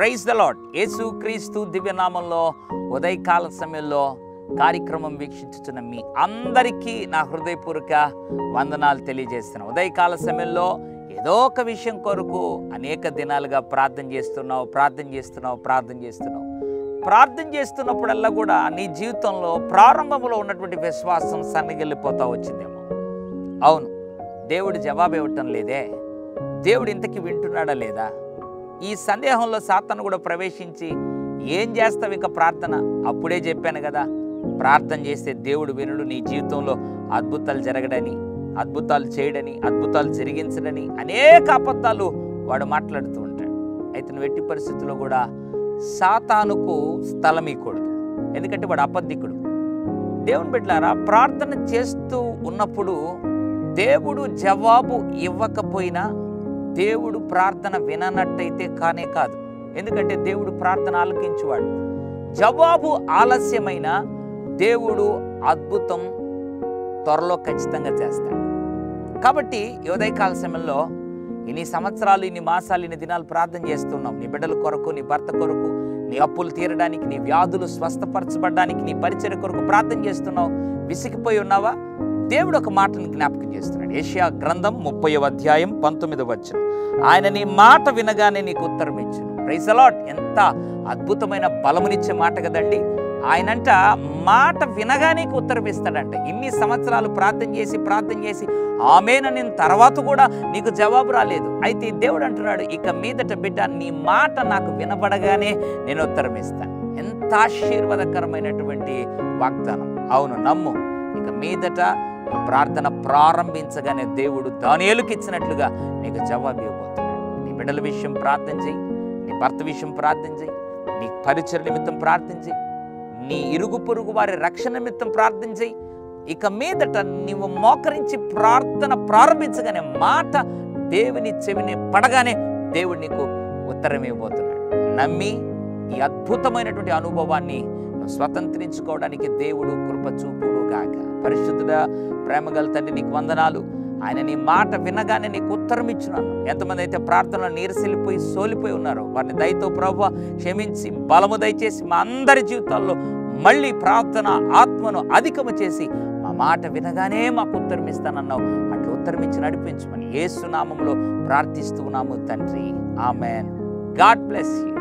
Praise the lord. యేసు క్రీస్తు దివ్యనామంలో ఉదయకాల సమయంలో కార్యక్రమం వీక్షించుతున్న మీ అందరికీ నా హృదయపూర్వక వందనాలు తెలియజేస్తున్నాను. ఉదయకాల సమయంలో ఏదో ఒక విషయం కొరకు అనేక దినాలుగా ప్రార్థన చేస్తున్నప్పుడల్లా కూడా నీ జీవితంలో ప్రారంభంలో ఉన్నటువంటి విశ్వాసం సన్నగిల్లిపోతా వచ్చిందేమో. అవును, దేవుడు జవాబు ఇవ్వటం లేదే, దేవుడు ఇంతకీ వింటున్నాడా లేదా? ఈ సందేహంలో సాతాను కూడా ప్రవేశించి ఏం చేస్తావు ఇంకా ప్రార్థన? అప్పుడే చెప్పాను కదా, ప్రార్థన చేస్తే దేవుడు వినుడు, నీ జీవితంలో అద్భుతాలు జరగడని, అద్భుతాలు చేయడని, అద్భుతాలు జరిగించడని అనేక అబద్ధాలు వాడు మాట్లాడుతూ ఉంటాడు. అయితే నువ్వు ఎట్టి పరిస్థితుల్లో కూడా సాతానుకు స్థలం ఇవ్వకూడదు, ఎందుకంటే వాడు అబద్ధికుడు. దేవుని బిడ్డలారా, ప్రార్థన చేస్తూ ఉన్నప్పుడు దేవుడు జవాబు ఇవ్వకపోయినా దేవుడు ప్రార్థన విననట్టయితే కానే కాదు. ఎందుకంటే దేవుడు ప్రార్థన ఆలకించువాడు. జవాబు ఆలస్యమైన దేవుడు అద్భుతం త్వరలో ఖచ్చితంగా చేస్తాడు. కాబట్టి ఉదయకాల సమయంలో ఇన్ని సంవత్సరాలు, ఇన్ని మాసాలు, ఇన్ని దినాలు ప్రార్థన చేస్తున్నాం. నీ బిడ్డల కొరకు, నీ భర్త కొరకు, నీ అప్పులు తీరడానికి, నీ వ్యాధులు స్వస్థపరచబడడానికి, నీ పరిచర్య కొరకు ప్రార్థన చేస్తున్నావు. విసిగిపోయి ఉన్నావా? దేవుడు ఒక మాటను జ్ఞాపకం చేస్తున్నాడు. యెషయా గ్రంథం 30వ అధ్యాయం 19వ వచనం. ఆయన నీ మాట వినగానే నీకు ఉత్తరం ఇచ్చును. Praise the lord. ఎంత అద్భుతమైన బలమునిచ్చే మాట కదండి. ఆయనంట మాట వినగానే ఉత్తరం ఇస్తాడంట. ఇన్ని సంవత్సరాలు ప్రార్థన చేసి ఆమేనని తర్వాత కూడా నీకు జవాబు రాలేదు. అయితే దేవుడు అంటున్నాడు, ఇక మీదట బిడ్డ నీ మాట నాకు వినబడగానే నేను ఉత్తరం ఇస్తాను. ఎంత ఆశీర్వాదకరమైనటువంటి వాగ్దానం. అవును, నమ్ము. ఇక మీదట ప్రార్థన ప్రారంభించగానే దేవుడు దానియేలుకి ఇచ్చినట్లుగా నీకు జవాబు ఇవ్వబోతున్నాడు. నీ బిడ్డల విషయం ప్రార్థన చేయి, నీ భర్త విషయం ప్రార్థన చేయి, నీ పరిచర్య నిమిత్తం ప్రార్థన చేయి, నీ ఇరుగు పొరుగు వారి రక్షణ నిమిత్తం ప్రార్థన చేయి. ఇక మీదట నీవు మోకరించి ప్రార్థన ప్రారంభించగానే, మాట దేవుని చెవిని పడగానే దేవుడు నీకు ఉత్తరం ఇవ్వబోతున్నాడు. నమ్మి ఈ అద్భుతమైనటువంటి అనుభవాన్ని స్వతంత్రించుకోవడానికి దేవుడు కృప చూపుడుగాక. పరిశుద్ధుడా, ప్రేమగల తండ్రి, నీకు వందనాలు. ఆయన నీ మాట వినగానే నీకు ఉత్తరం ఇచ్చున్నాను. ఎంతమంది అయితే ప్రార్థనలో నీరసిల్లిపోయి సోలిపోయి ఉన్నారో వారిని దయతో ప్రభువా క్షమించి బలము దయచేసి మా అందరి జీవితాల్లో మళ్ళీ ప్రార్థన ఆత్మను అధికము చేసి మా మాట వినగానే మాకు ఉత్తరం ఇస్తానన్నావు. అట్లా ఉత్తరం ఇచ్చి నడిపించమని యేసు నామములో ప్రార్థిస్తున్నాము తండ్రి. ఆమెన్. God bless you.